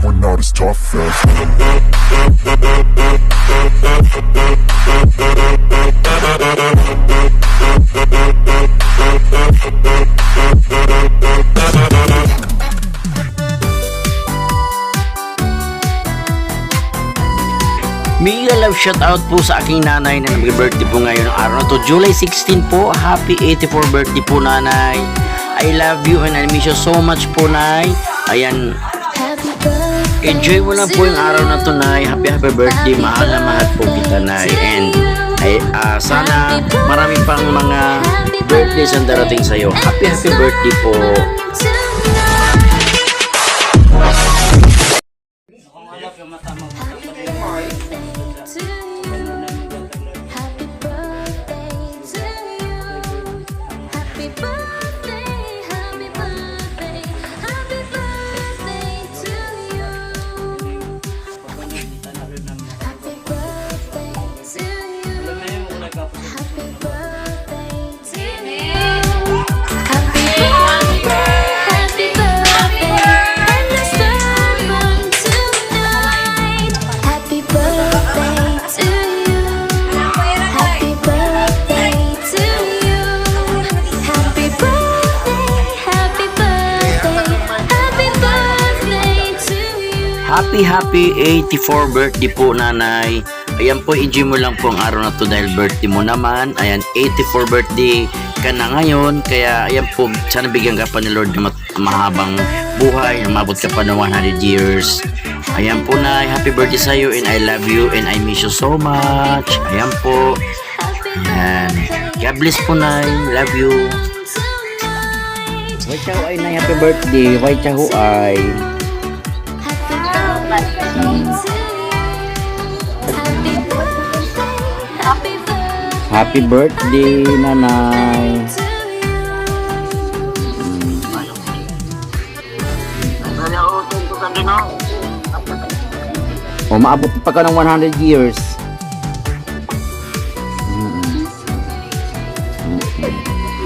we're not as tough as. Mega love shoutout po sa aking nanay na nag-birthday po ngayon ng araw na to. July 16 po. Happy 84 birthday po, nanay. I love you and I miss you so much po, nay. Ayan. Enjoy mo lang po yung araw na to, nay. Happy birthday. Mahal na mahal po kita, nay. And sana marami pang mga birthdays ang darating sa'yo. Happy birthday po. Happy 84 birthday po, nanay. Ayan po, enjoy mo lang po ang araw na to dahil birthday mo naman. Ayan, 84 birthday ka na ngayon. Kaya ayan po, sana bigyan ka pa ni Lord na mahabang buhay, umabot ka pa ng 100 years. Ayan po, nay, happy birthday sa'yo and I love you and I miss you so much. Ayan po. Ayan. God bless po, nay. Love you. Why chow ay, nay, happy birthday. Why chow ay. Happy birthday, nanay. O, maabot pa ka ng 100 years.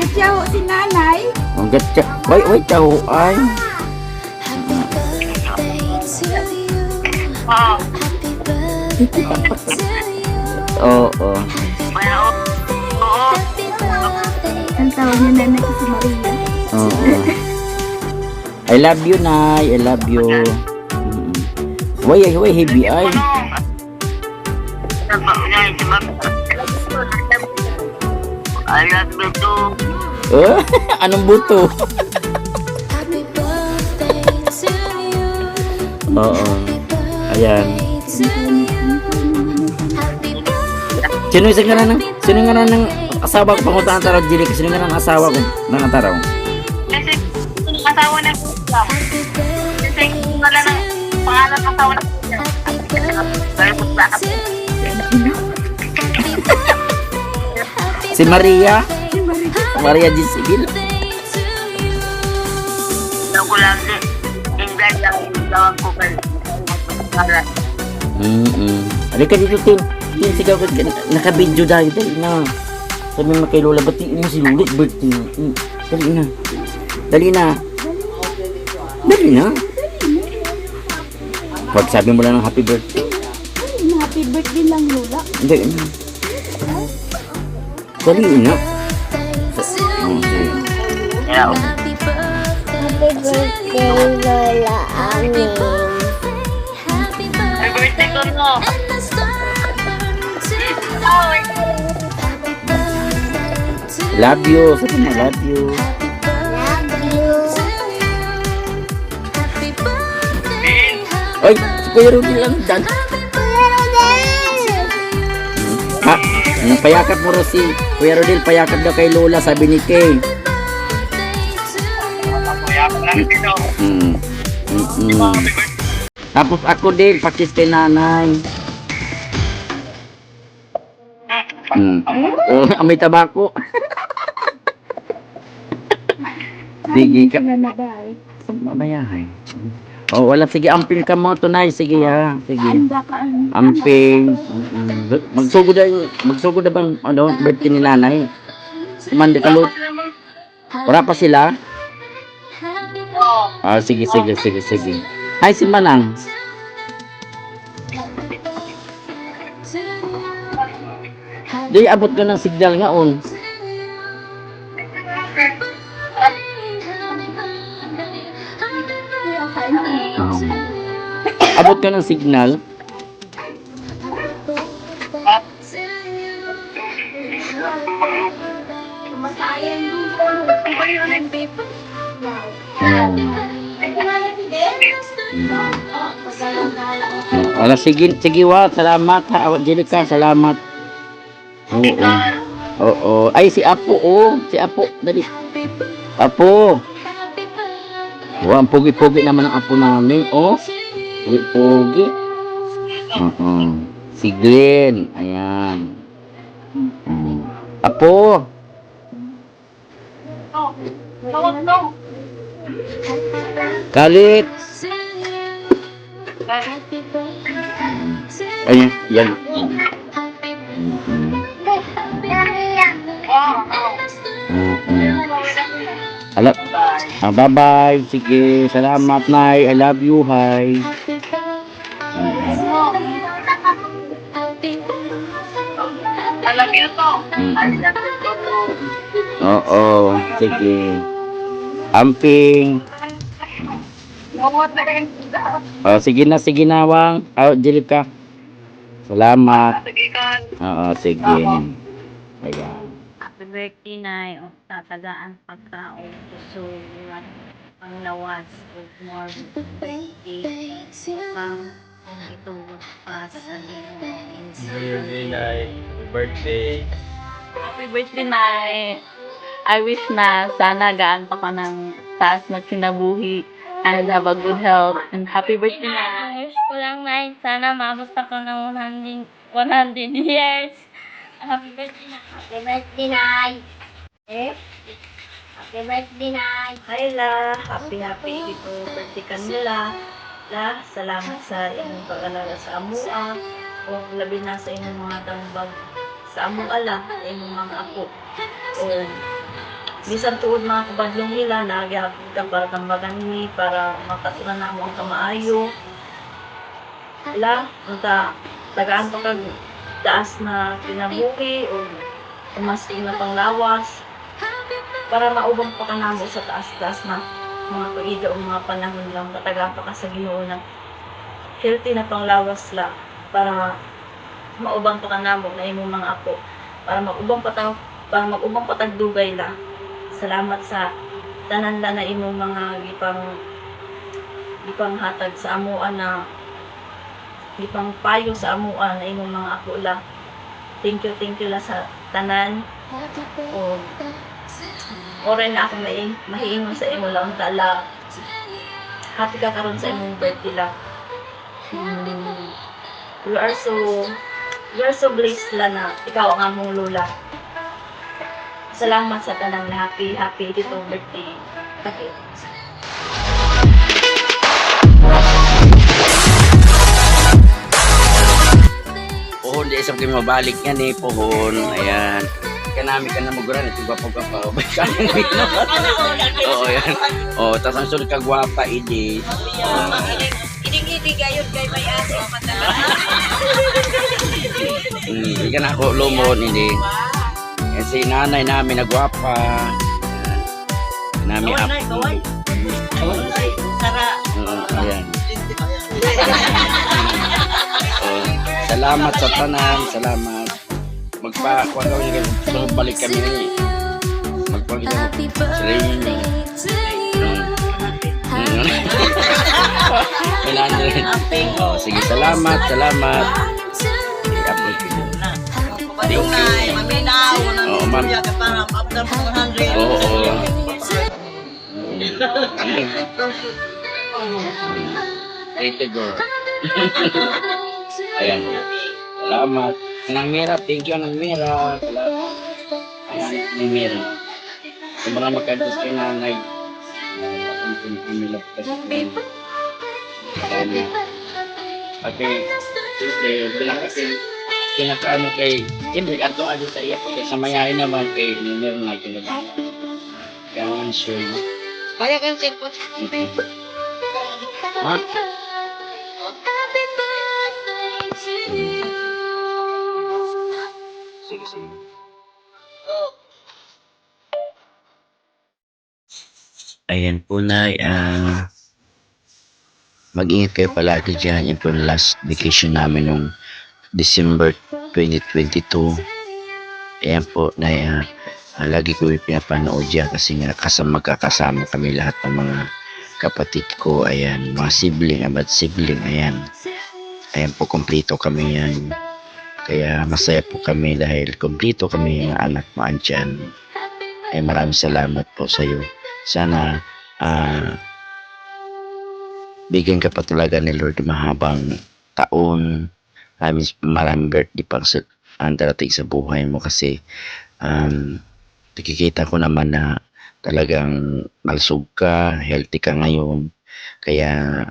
Gatyaw si nanay. Ang gatya. Wait, chow ay. Oo. Ang tawag niya nanay ko si Maria. Oo. I love you, nay. I love you. Why heavy ay? I love you too. Anong buto? Oo. Ayan. Sino nga ng asawa ko pangutaan taraw, Jilik? Sino nga ng asawa ko ng taraw? Kasi yung asawa na siya. Kasi wala ng pangalan ng asawa na siya. Si Maria? Maria Gisibil? Alam ko lang din. Hindi lang tawag ko kayo. Halika dito, Tin. Tin, sigaw ka. Naka-video dahil na. Sabi mo kay Lola, batiin mo si Lula, birthday na. Dali na. Dali na. Pag sabi mo lang ng happy birthday. Happy birthday lang, Lola. Hindi na. Dali na. Yeah. Happy birthday, Lola Amin. Happy birthday ko no. Love you. Sabi mo, love you. Love you. Ay, si Kuya Rudy lang dyan. Ha? Payakap mo rin si Kuya Rodel, payakap daw kay Lola, sabi ni Kay. Tapos ako din, pakis kay nanay. Amoy tabako. Sige ka. Mamayahay. Oh, wala. Sige, amping ka mo, tunay. Sige, ha. Sige. Amping. Magsugod na bang, birthday ni nanay? Mandi ka, Lut. Wala pa sila? Ah, sige. Ay, si Manang. Di, abot ka ng signal nga, on. Abot ka ng signal. Wala, sige, sige, wa. Salamat, ha. Angelica, salamat. Oo. Oo. Ay, si Apo, oh. Si Apo, dali. Apo. Wow, ang pogi-pogi naman ang apo namin, oh. Pogi-pogi. Oo. Si Glenn, ayan. Apo. No. Kalit. Ayan, yan. Ala, bye-bye. Sige, salamat, Nay. I love you, hi. Alam niyo to. Oo, sige. Amping. Oh, sige na, Wang. Oh, Jilip ka. Salamat. Oo, sige. Ayan. Happy birthday, Nay. O tatagaan pagkaon. Gusto ang lawas of more birthday. Upang kung ito pa sa Birthday. Happy birthday, Nay. I wish na sana gaan pa ka ng taas na kinabuhi and have a good health. And happy birthday, Nay. Wish ko lang, Nay. Sana maabot ako ng 100 years. Happy birthday, Nay. Happy birthday, Nay. Happy birthday, Nay. Hi, La. Happy birthday kanila. La, salamat sa inyong pag-alaga sa amua. O labi na sa inyong mga tambag sa amua lang, sa inyong mga apo. O bisan tuod mga kabadlong nila, nagyapon ka para tambagan ni, para makatunan na mo ang kamaayo. La, unta, tagaan pa kag taas na kinabuhi o umastig na panglawas para maubang pa ka namo sa taas-taas na mga pag-ida o mga panahon lang katagaan pa ka sa Ginoo na healthy na panglawas la para maubang pa ka namo na imong mga apo para mag-ubang patag dugay la. Salamat sa tanan la na imong mga gipang hatag sa amuan na gipang payo sa amuan na imong mga apo la. Thank you la sa tanan. O oray na ako mahiingon sa imo lang tala. Happy ka karon sa imong birthday la. We are so blessed la na ikaw ang among lola. Salamat sa tanang happy dito birthday. Okay. Pohon, di isang kayo mabalik yan eh, pohon. Ayan. Kanami ka na maguran, ito gwapo-gwapo. Oo, yan. Oo, tapos ang sunod ka gwapa, idi. Iding-idi gayon kay may aso matala. Hindi ka na ako lumon, hindi. Kasi nanay namin na gwapa. Nami apo. Sara. Ayan. Salamat sa tanan, salamat. Magpa-kuha daw niya kayo, balik kami ni. Magpag sa training. Oh, sige, salamat. I-upload ko yun. Thank you. Oo, ma'am. Oo. Thank you, girl. Ayan. Salamat. Nang Mira, thank you, Nang Mira. Salamat. Ayan, Nang Mira. Yung mga magkantos kay nanay. Okay. Pinakaano kay Siyempre, ato sa iya. Sa mayahin naman kay Nang na kinagawa. Kaya nga sure. Kaya kang sipot. Ha? Ayan po, Nay. Mag-ingat kayo palagi dyan. Yan po yung last vacation namin nung December 2022. Ayan po, Nay. Lagi ko yung pinapanood dyan kasi nga magkakasama kami lahat ng mga kapatid ko. Ayan, mga sibling, abat sibling. Ayan. Ayan po, kompleto kami yan. Kaya masaya po kami dahil kompleto kami yung anak mo andyan. Ay maraming salamat po sa iyo. Sana bigyan ka pa talaga ni Lord mahabang taon. Maraming birthday pang ang darating sa buhay mo kasi nakikita ko naman na talagang malusog ka, healthy ka ngayon. Kaya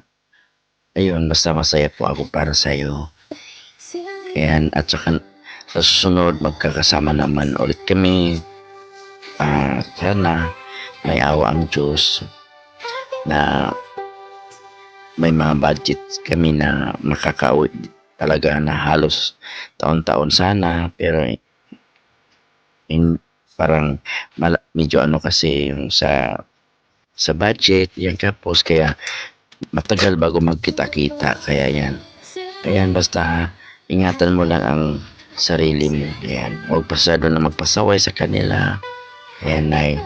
ayun, basta masaya po ako para sa iyo. Ayan, at saka sa susunod magkakasama naman ulit kami. Sana may awa ang Diyos na may mga budget kami na makakauwi talaga na halos taon-taon sana, pero parang medyo ano kasi yung sa budget yan, kapos kaya matagal bago magkita-kita. Kaya yan basta ingatan mo lang ang sarili mo. Ayan, huwag pasado na magpasaway sa kanila. Ayan, I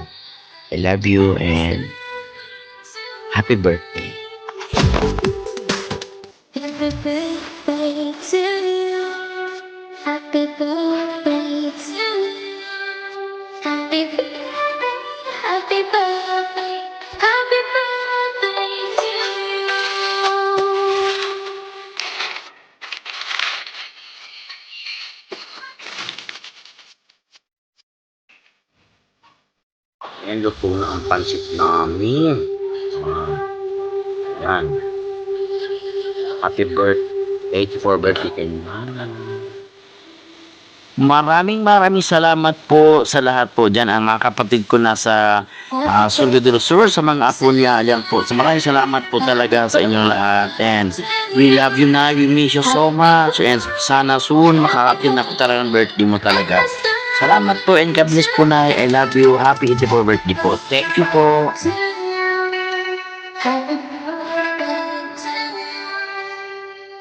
love you and happy birthday. Happy birthday to you. Happy birthday to you. Happy birthday, happy birthday, happy birthday to you. Ayan, luto na ang pansit namin. Yan. Happy birthday, 84 birthday kay Mama. Maraming salamat po sa lahat po dyan. Ang mga kapatid ko nasa Surdo del Sur, sa mga apo niya. Yan po. So maraming salamat po talaga sa inyong lahat. And we love you na. We miss you so much. And sana soon makakatin na po talaga ng birthday mo talaga. Salamat po and God bless po, na. I love you. Happy 84 birthday po. Thank you po. Happy birthday to you.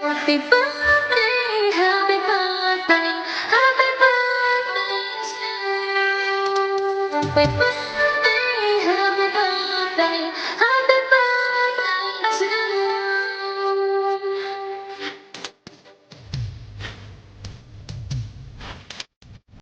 Happy birthday, happy birthday, happy birthday to you. Happy birthday.